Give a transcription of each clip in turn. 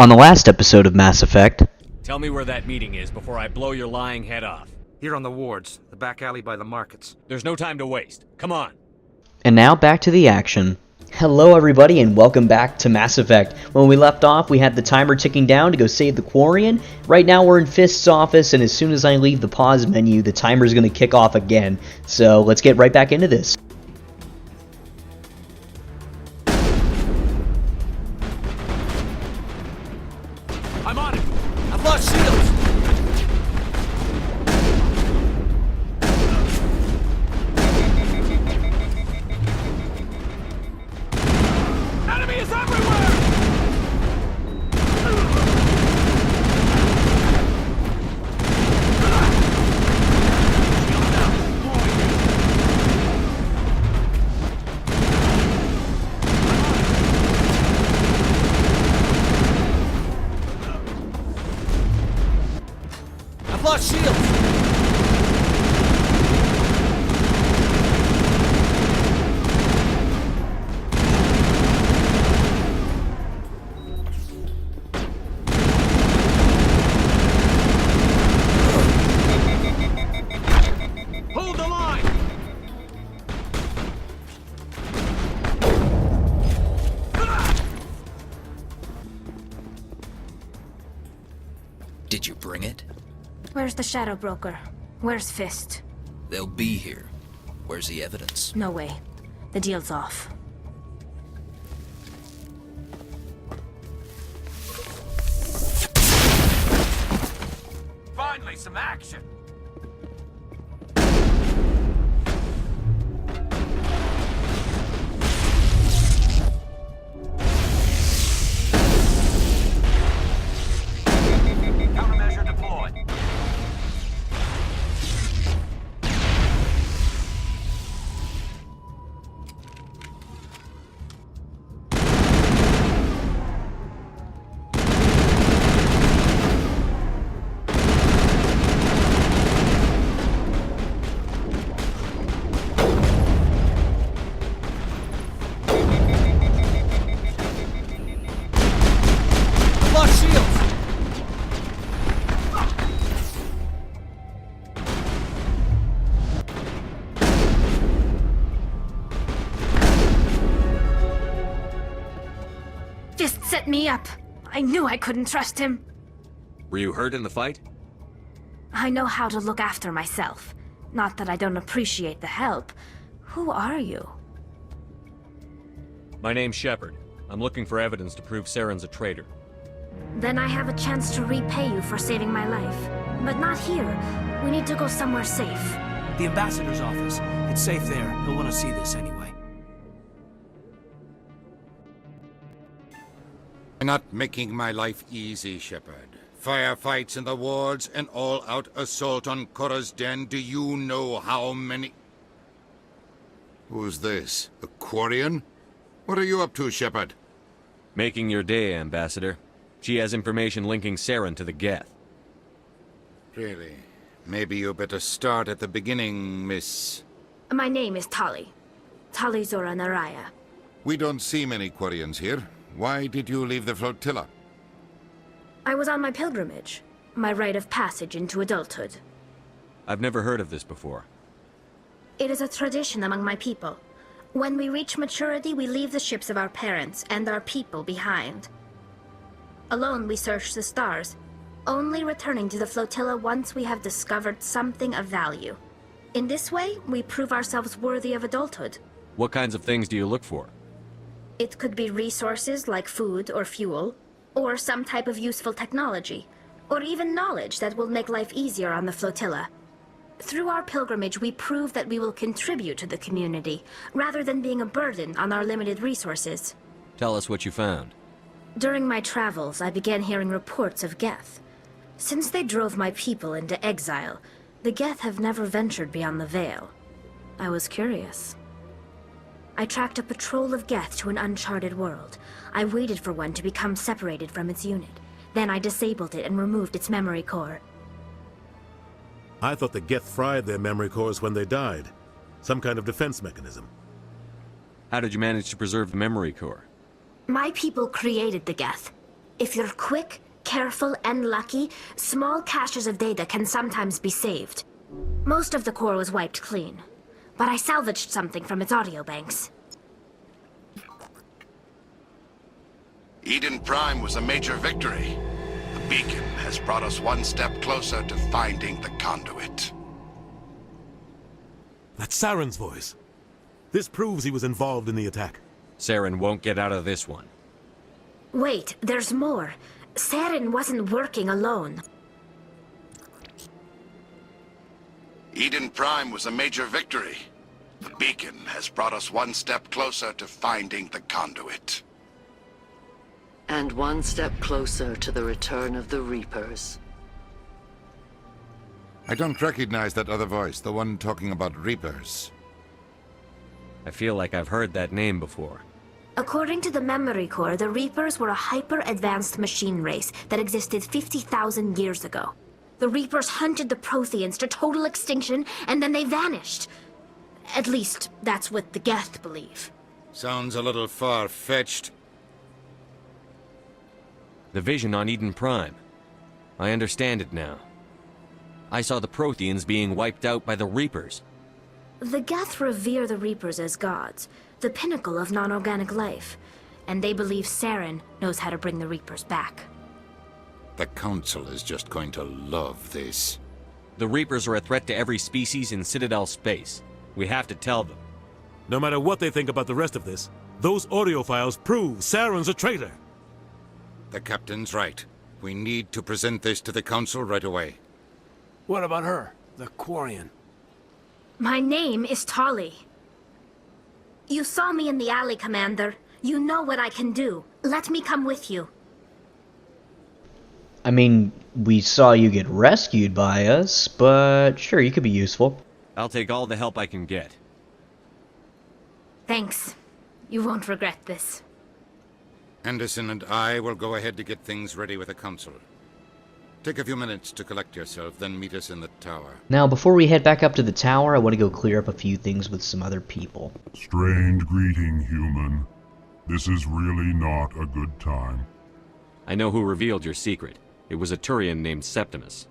On the last episode of Mass Effect... Tell me where that meeting is before I blow your lying head off. Here on the wards, the back alley by the markets. There's no time to waste. Come on. And now back to the action. Hello everybody and welcome back to Mass Effect. When we left off, we had the timer ticking down to go save the Quarian. Right now we're in Fist's office, and as soon as I leave the pause menu, the timer's going to kick off again. So let's get right back into this. I'm on it. I've lost shields. Enemy is everywhere. I've lost shields. Hold the line. Did you bring it? Where's the Shadow Broker? Where's Fist? They'll be here. Where's the evidence? No way. The deal's off. Finally, some action. Countermeasure deployed. Lost shields. Fist set me up. I knew I couldn't trust him. Were you hurt in the fight? I know how to look after myself. Not that I don't appreciate the help. Who are you? My name's Shepard. I'm looking for evidence to prove Saren's a traitor. Then I have a chance to repay you for saving my life. But not here. We need to go somewhere safe. The ambassador's office. It's safe there. He'll want to see this anyway. You're not making my life easy, Shepard. Firefights in the wards, an all-out assault on Korra's den. Do you know how many... Who's this? A Quarian? What are you up to, Shepard? Making your day, Ambassador. She has information linking Saren to the Geth. Really? Maybe you better start at the beginning, Miss... My name is Tali. Tali Zora Naraya. We don't see many Quarians here. Why did you leave the flotilla? I was on my pilgrimage. My rite of passage into adulthood. I've never heard of this before. It is a tradition among my people. When we reach maturity, we leave the ships of our parents and our people behind. Alone, we search the stars, only returning to the flotilla once we have discovered something of value. In this way, we prove ourselves worthy of adulthood. What kinds of things do you look for? It could be resources like food or fuel, or some type of useful technology, or even knowledge that will make life easier on the flotilla. Through our pilgrimage, we prove that we will contribute to the community, rather than being a burden on our limited resources. Tell us what you found. During my travels, I began hearing reports of Geth. Since they drove my people into exile, the Geth have never ventured beyond the Veil. I was curious. I tracked a patrol of Geth to an uncharted world. I waited for one to become separated from its unit. Then I disabled it and removed its memory core. I thought the Geth fried their memory cores when they died. Some kind of defense mechanism. How did you manage to preserve the memory core? My people created the Geth. If you're quick, careful, and lucky, small caches of data can sometimes be saved. Most of the core was wiped clean, but I salvaged something from its audio banks. Eden Prime was a major victory. The beacon has brought us one step closer to finding the conduit. That's Saren's voice. This proves he was involved in the attack. Saren won't get out of this one. Wait, there's more. Saren wasn't working alone. Eden Prime was a major victory. The beacon has brought us one step closer to finding the conduit. And one step closer to the return of the Reapers. I don't recognize that other voice, the one talking about Reapers. I feel like I've heard that name before. According to the memory core, the Reapers were a hyper-advanced machine race that existed 50,000 years ago. The Reapers hunted the Protheans to total extinction, and then they vanished. At least, that's what the Geth believe. Sounds a little far-fetched. The vision on Eden Prime. I understand it now. I saw the Protheans being wiped out by the Reapers. The Geth revere the Reapers as gods, the pinnacle of non-organic life, and they believe Saren knows how to bring the Reapers back. The Council is just going to love this. The Reapers are a threat to every species in Citadel space. We have to tell them. No matter what they think about the rest of this, those audio files prove Saren's a traitor. The Captain's right. We need to present this to the Council right away. What about her? The Quarian. My name is Tolly. You saw me in the alley, Commander. You know what I can do. Let me come with you. I mean, we saw you get rescued by us, but sure, you could be useful. I'll take all the help I can get. Thanks. You won't regret this. Anderson and I will go ahead to get things ready with the Council. Take a few minutes to collect yourself, then meet us in the tower. Now, before we head back up to the tower, I want to go clear up a few things with some other people. Strange greeting, human. This is really not a good time. I know who revealed your secret. It was a Turian named Septimus.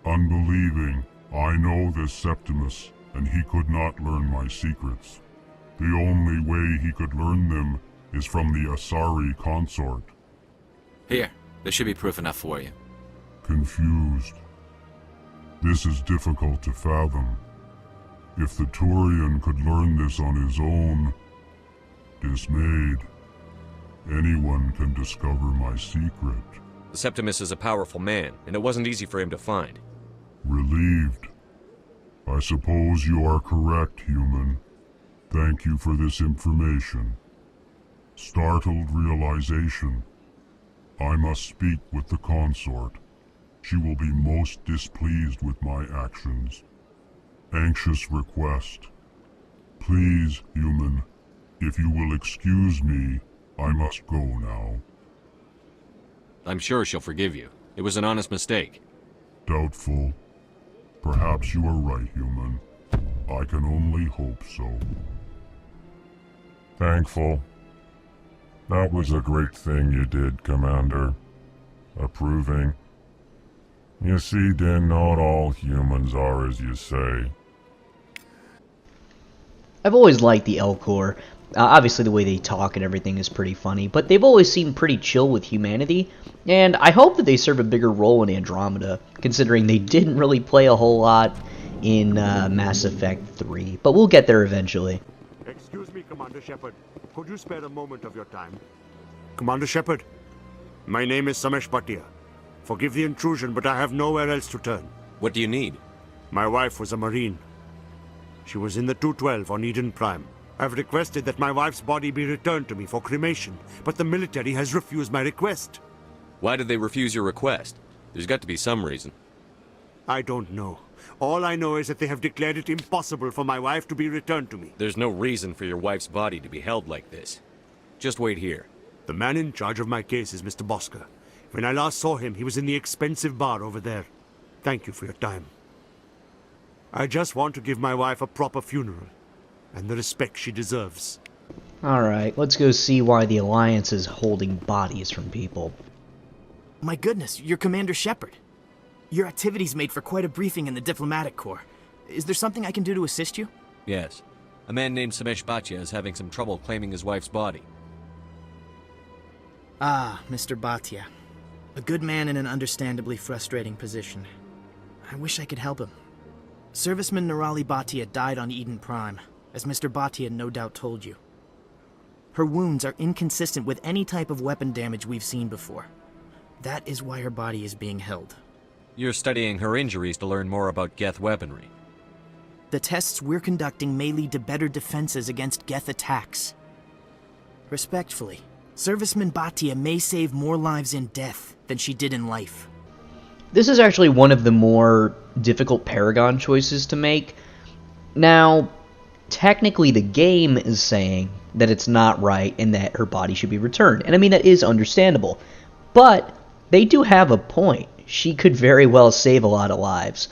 Unbelieving. I know this Septimus, and he could not learn my secrets. The only way he could learn them is from the Asari consort. Here, there should be proof enough for you. Confused. This is difficult to fathom. If the Turian could learn this on his own, dismayed, anyone can discover my secret. Septimus is a powerful man, and it wasn't easy for him to find. Relieved. I suppose you are correct, human. Thank you for this information. Startled realization. I must speak with the consort. She will be most displeased with my actions. Anxious request. Please, human, if you will excuse me, I must go now. I'm sure she'll forgive you. It was an honest mistake. Doubtful. Perhaps you are right, human. I can only hope so. Thankful. That was a great thing you did, Commander. Approving. You see, then, not all humans are as you say. I've always liked the Elcor. Obviously the way they talk and everything is pretty funny, but they've always seemed pretty chill with humanity, and I hope that they serve a bigger role in Andromeda, considering they didn't really play a whole lot in Mass Effect 3, but we'll get there eventually. Excuse me, Commander Shepard. Could you spare a moment of your time? Commander Shepard, my name is Samesh Bhatia. Forgive the intrusion, but I have nowhere else to turn. What do you need? My wife was a Marine. She was in the 212 on Eden Prime. I've requested that my wife's body be returned to me for cremation, but the military has refused my request. Why did they refuse your request? There's got to be some reason. I don't know. All I know is that they have declared it impossible for my wife to be returned to me. There's no reason for your wife's body to be held like this. Just wait here. The man in charge of my case is Mr. Bosker. When I last saw him, he was in the expensive bar over there. Thank you for your time. I just want to give my wife a proper funeral, and the respect she deserves. Alright, let's go see why the Alliance is holding bodies from people. My goodness, you're Commander Shepard. Your activities made for quite a briefing in the Diplomatic Corps. Is there something I can do to assist you? Yes. A man named Samesh Bhatia is having some trouble claiming his wife's body. Ah, Mr. Bhatia. A good man in an understandably frustrating position. I wish I could help him. Serviceman Nirali Bhatia died on Eden Prime, as Mr. Bhatia no doubt told you. Her wounds are inconsistent with any type of weapon damage we've seen before. That is why her body is being held. You're studying her injuries to learn more about Geth weaponry. The tests we're conducting may lead to better defenses against Geth attacks. Respectfully, Serviceman Bhatia may save more lives in death than she did in life. This is actually one of the more difficult Paragon choices to make. Now, technically the game is saying that it's not right and that her body should be returned. And I mean, that is understandable. But they do have a point. She could very well save a lot of lives.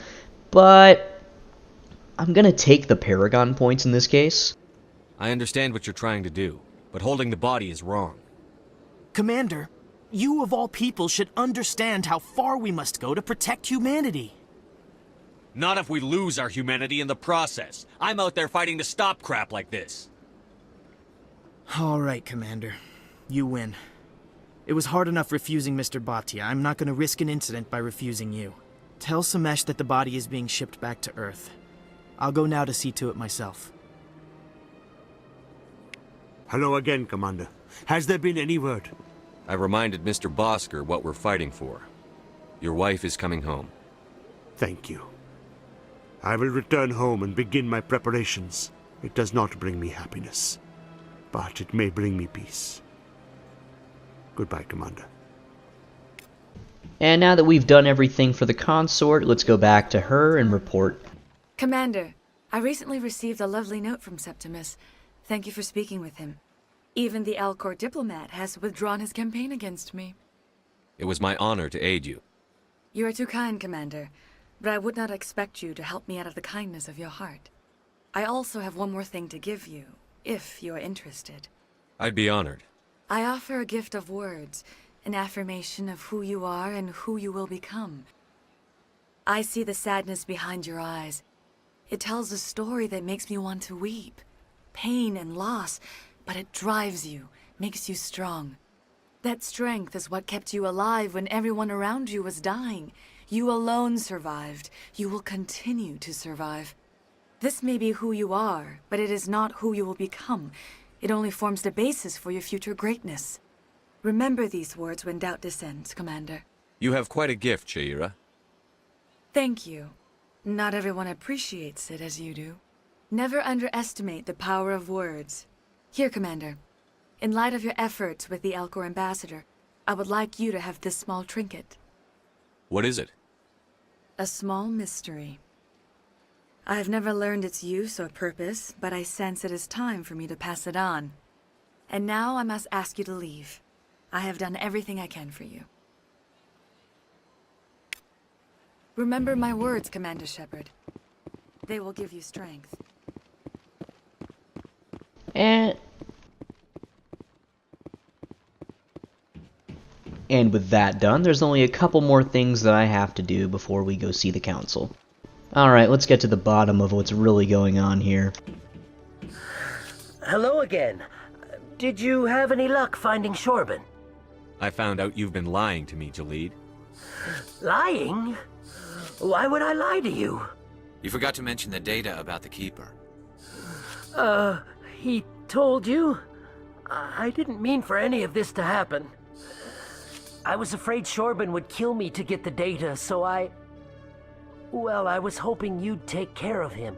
But I'm going to take the Paragon points in this case. I understand what you're trying to do, but holding the body is wrong. Commander, you of all people should understand how far we must go to protect humanity. Not if we lose our humanity in the process. I'm out there fighting to stop crap like this. All right, Commander. You win. It was hard enough refusing Mr. Bhatia. I'm not going to risk an incident by refusing you. Tell Samesh that the body is being shipped back to Earth. I'll go now to see to it myself. Hello again, Commander. Has there been any word? I reminded Mr. Bosker what we're fighting for. Your wife is coming home. Thank you. I will return home and begin my preparations. It does not bring me happiness, but it may bring me peace. Goodbye, Commander. And now that we've done everything for the consort, let's go back to her and report. Commander, I recently received a lovely note from Septimus. Thank you for speaking with him. Even the Alcor diplomat has withdrawn his campaign against me. It was my honor to aid you. You are too kind, Commander, but I would not expect you to help me out of the kindness of your heart. I also have one more thing to give you, if you are interested. I'd be honored. I offer a gift of words, an affirmation of who you are and who you will become. I see the sadness behind your eyes. It tells a story that makes me want to weep. Pain and loss, but it drives you, makes you strong. That strength is what kept you alive when everyone around you was dying. You alone survived. You will continue to survive. This may be who you are, but it is not who you will become. It only forms the basis for your future greatness. Remember these words when doubt descends, Commander. You have quite a gift, Shaira. Thank you. Not everyone appreciates it as you do. Never underestimate the power of words. Here, Commander. In light of your efforts with the Alcor ambassador, I would like you to have this small trinket. What is it? A small mystery. I have never learned its use or purpose, but I sense it is time for me to pass it on. And now I must ask you to leave. I have done everything I can for you. Remember my words, Commander Shepard. They will give you strength. And with that done, there's only a couple more things that I have to do before we go see the council. Alright, let's get to the bottom of what's really going on here. Hello again. Did you have any luck finding Shorban? I found out you've been lying to me, Jalid. Lying? Why would I lie to you? You forgot to mention the data about the Keeper. He told you? I didn't mean for any of this to happen. I was afraid Shorban would kill me to get the data, so well, I was hoping you'd take care of him.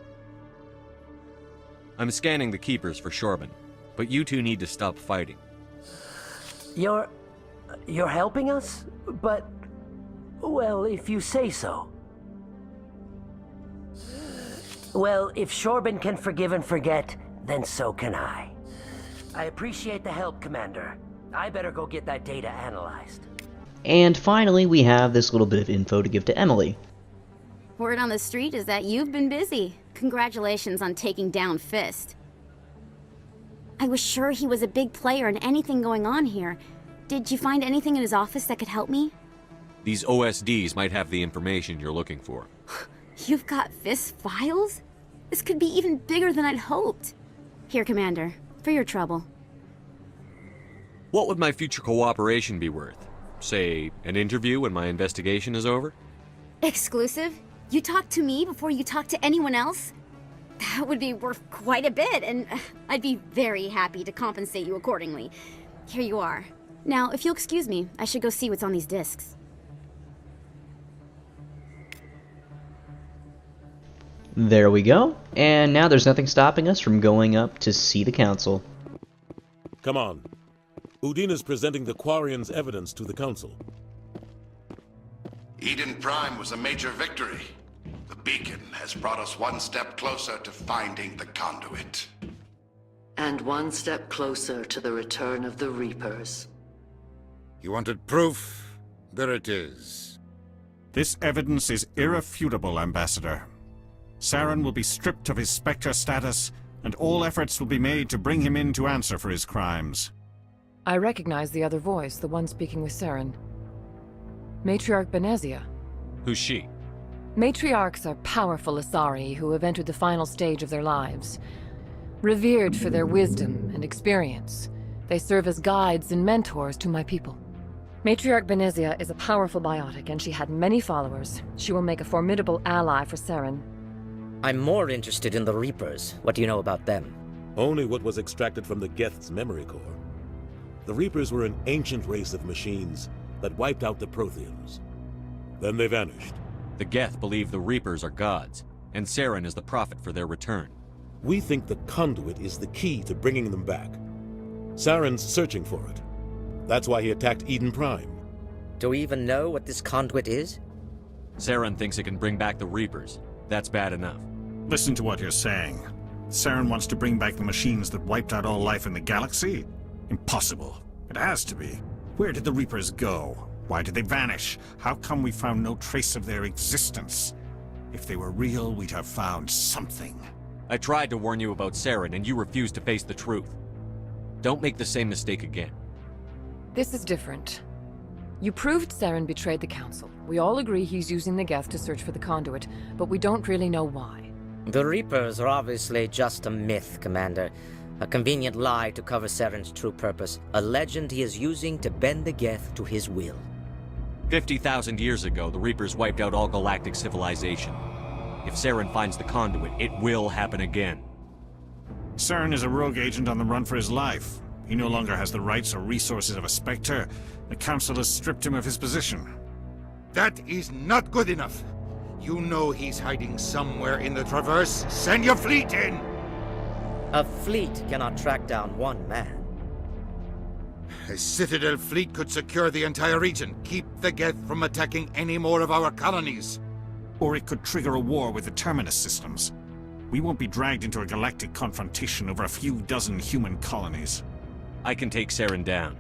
I'm scanning the Keepers for Shorban, but you two need to stop fighting. You're helping us? But, well, if you say so. Well, if Shorban can forgive and forget, then so can I. I appreciate the help, Commander. I better go get that data analyzed. And finally, we have this little bit of info to give to Emily. Word on the street is that you've been busy. Congratulations on taking down Fist. And finally, we have this little bit of info to give to Emily. Word on the street is that you've been busy. Congratulations on taking down Fist. Word on the street is that you've been busy. Congratulations on taking down Fist. I was sure he was a big player in anything going on here. Did you find anything in his office that could help me? These OSDs might have the information you're looking for. You've got Fist files? This could be even bigger than I'd hoped. Here, Commander, for your trouble. What would my future cooperation be worth? Say, an interview when my investigation is over? Exclusive? You talk to me before you talk to anyone else? That would be worth quite a bit, and I'd be very happy to compensate you accordingly. Here you are. Now, if you'll excuse me, I should go see what's on these discs. There we go. And now there's nothing stopping us from going up to see the Council. Come on. Udina's presenting the Quarian's evidence to the Council. Eden Prime was a major victory. The beacon has brought us one step closer to finding the conduit. And one step closer to the return of the Reapers. You wanted proof? There it is. This evidence is irrefutable, Ambassador. Saren will be stripped of his Spectre status, and all efforts will be made to bring him in to answer for his crimes. I recognize the other voice, the one speaking with Saren. Matriarch Benezia. Who's she? Matriarchs are powerful Asari who have entered the final stage of their lives. Revered for their wisdom and experience, they serve as guides and mentors to my people. Matriarch Benezia is a powerful biotic, and she had many followers. She will make a formidable ally for Saren. I'm more interested in the Reapers. What do you know about them? Only what was extracted from the Geth's memory core. The Reapers were an ancient race of machines that wiped out the Protheans. Then they vanished. The Geth believe the Reapers are gods, and Saren is the prophet for their return. We think the conduit is the key to bringing them back. Saren's searching for it. That's why he attacked Eden Prime. Do we even know what this conduit is? Saren thinks it can bring back the Reapers. That's bad enough. Listen to what you're saying. Saren wants to bring back the machines that wiped out all life in the galaxy? Impossible. It has to be. Where did the Reapers go? Why did they vanish? How come we found no trace of their existence? If they were real, we'd have found something. I tried to warn you about Saren, and you refused to face the truth. Don't make the same mistake again. This is different. You proved Saren betrayed the Council. We all agree he's using the Geth to search for the conduit, but we don't really know why. The Reapers are obviously just a myth, Commander. A convenient lie to cover Saren's true purpose. A legend he is using to bend the Geth to his will. 50,000 years ago, the Reapers wiped out all galactic civilization. If Saren finds the conduit, it will happen again. Saren is a rogue agent on the run for his life. He no longer has the rights or resources of a Spectre. The Council has stripped him of his position. That is not good enough. You know he's hiding somewhere in the Traverse. Send your fleet in! A fleet cannot track down one man. A Citadel fleet could secure the entire region, keep the Geth from attacking any more of our colonies. Or it could trigger a war with the Terminus systems. We won't be dragged into a galactic confrontation over a few dozen human colonies. I can take Saren down.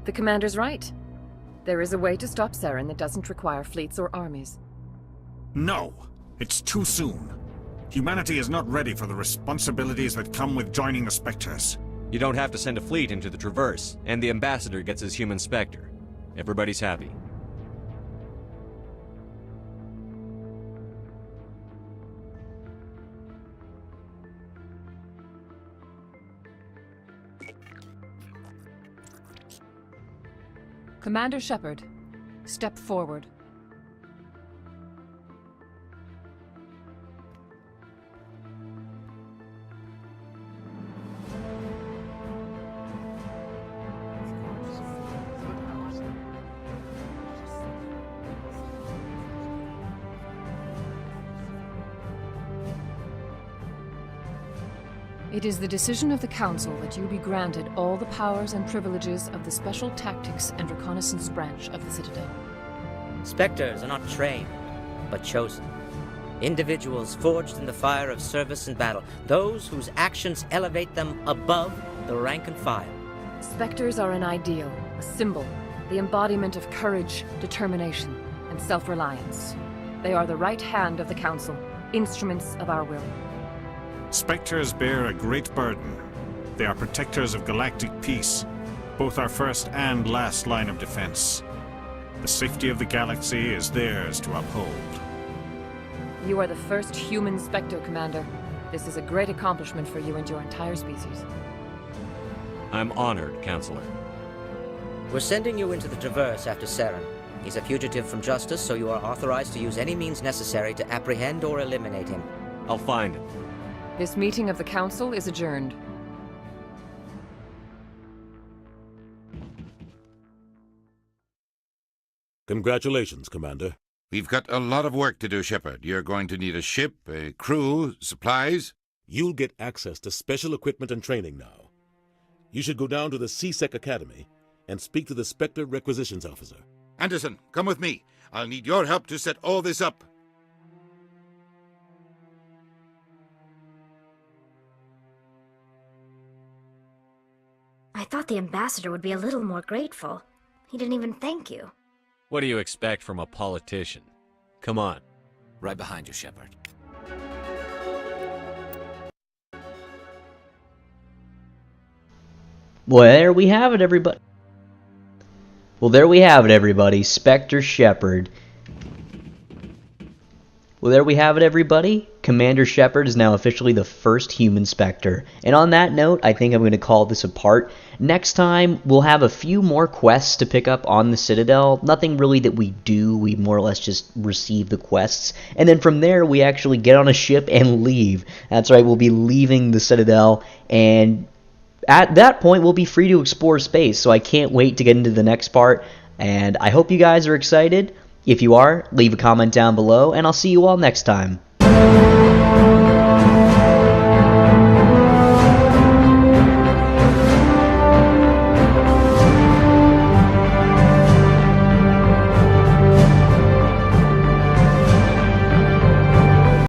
The Commander's right. There is a way to stop Saren that doesn't require fleets or armies. No! It's too soon. Humanity is not ready for the responsibilities that come with joining the Spectres. You don't have to send a fleet into the Traverse, and the Ambassador gets his Human Spectre. Everybody's happy. Commander Shepard, step forward. It is the decision of the Council that you be granted all the powers and privileges of the Special Tactics and Reconnaissance Branch of the Citadel. Spectres are not trained, but chosen. Individuals forged in the fire of service and battle, those whose actions elevate them above the rank and file. Spectres are an ideal, a symbol, the embodiment of courage, determination, and self-reliance. They are the right hand of the Council, instruments of our will. Spectres bear a great burden. They are protectors of galactic peace, both our first and last line of defense. The safety of the galaxy is theirs to uphold. You are the first Human Spectre, Commander. This is a great accomplishment for you and your entire species. I'm honored, Counselor. We're sending you into the Traverse after Saren. He's a fugitive from justice, so you are authorized to use any means necessary to apprehend or eliminate him. I'll find him. This meeting of the Council is adjourned. Congratulations, Commander. We've got a lot of work to do, Shepard. You're going to need a ship, a crew, supplies. You'll get access to special equipment and training now. You should go down to the C-Sec Academy and speak to the Spectre Requisitions Officer. Anderson, come with me. I'll need your help to set all this up. I thought the ambassador would be a little more grateful. He didn't even thank you. What do you expect from a politician? Come on. Right behind you, Shepard. Well, there we have it, everybody. Spectre Shepard. Well, there we have it, everybody. Commander Shepard is now officially the first Human Spectre. And on that note, I think I'm going to call this a part. Next time, we'll have a few more quests to pick up on the Citadel. Nothing really that we do. We more or less just receive the quests. And then from there, we actually get on a ship and leave. That's right, we'll be leaving the Citadel. And at that point, we'll be free to explore space. So I can't wait to get into the next part. And I hope you guys are excited. If you are, leave a comment down below, and I'll see you all next time.